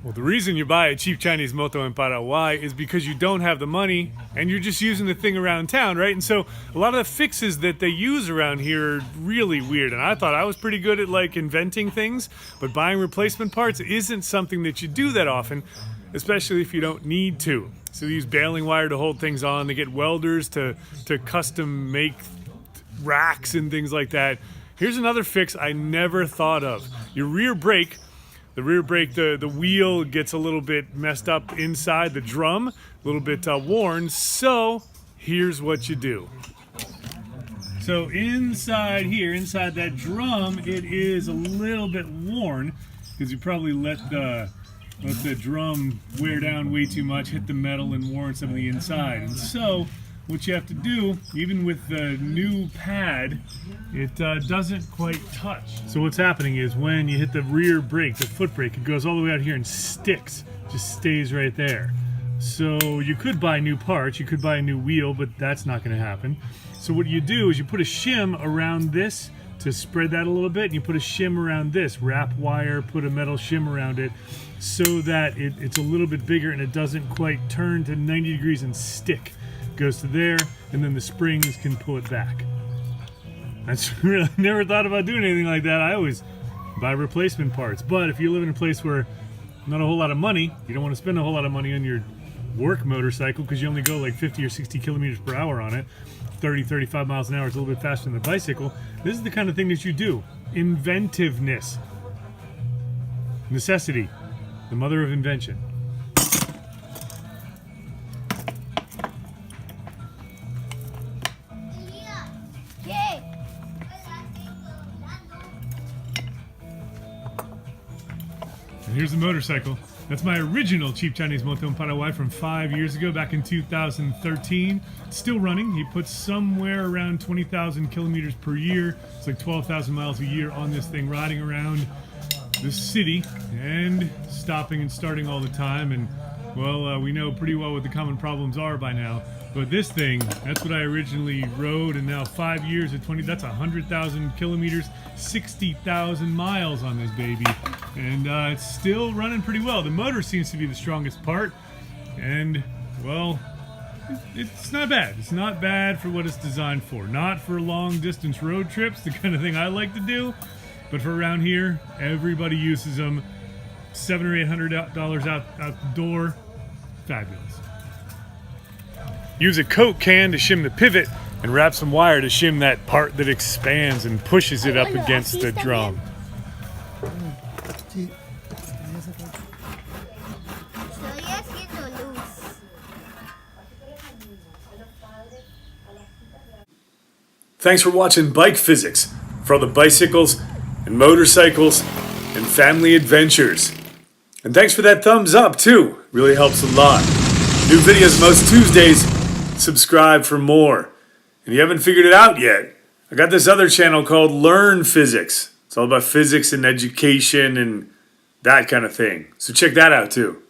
Well, the reason you buy a cheap Chinese moto in Paraguay is because you don't have the money and you're just using the thing around town, right? And so a lot of the fixes that they use around here are really weird. And I thought I was pretty good at like inventing things, but buying replacement parts isn't something that you do that often, especially if you don't need to. So they use baling wire to hold things on. They get welders to custom make racks and things like that. Here's another fix I never thought of. Your rear brake. The rear brake, the wheel gets a little bit messed up inside the drum, a little bit worn, so here's what you do. So inside here, inside that drum, it is a little bit worn because you probably let the drum wear down way too much, hit the metal and worn some of the inside. And so what you have to do, even with the new pad, it doesn't quite touch. So what's happening is when you hit the rear brake, the foot brake, it goes all the way out here and sticks, just stays right there. So you could buy new parts, you could buy a new wheel, but that's not going to happen. So what you do is you put a shim around this to spread that a little bit, and you put a shim around this, wrap wire, put a metal shim around it, so that it's a little bit bigger and it doesn't quite turn to 90 degrees and stick. Goes to there, and then the springs can pull it back. I really never thought about doing anything like that. I always buy replacement parts. But if you live in a place where not a whole lot of money, you don't want to spend a whole lot of money on your work motorcycle because you only go like 50 or 60 kilometers per hour on it, 30, 35 miles an hour is a little bit faster than the bicycle. This is the kind of thing that you do. Inventiveness. Necessity. The mother of invention. And here's the motorcycle. That's my original cheap Chinese moto in Paraguay from 5 years ago, back in 2013. It's still running. He puts somewhere around 20,000 kilometers per year. It's like 12,000 miles a year on this thing, riding around the city and stopping and starting all the time. And well, we know pretty well what the common problems are by now. But this thing, that's what I originally rode, and now 5 years at 20, that's 100,000 kilometers, 60,000 miles on this baby. And it's still running pretty well. The motor seems to be the strongest part, and, well, it's not bad. It's not bad for what it's designed for. Not for long distance road trips, the kind of thing I like to do, but for around here, everybody uses them. $700 or $800 out the door. Fabulous. Use a Coke can to shim the pivot and wrap some wire to shim that part that expands and pushes it up against the drum. Thanks for watching Bike Physics, for all the bicycles and motorcycles and family adventures. And thanks for that thumbs up too, really helps a lot. New videos most Tuesdays. Subscribe for more. And you haven't figured it out yet, I got this other channel called Learn Physics. It's all about physics and education and that kind of thing. So check that out too.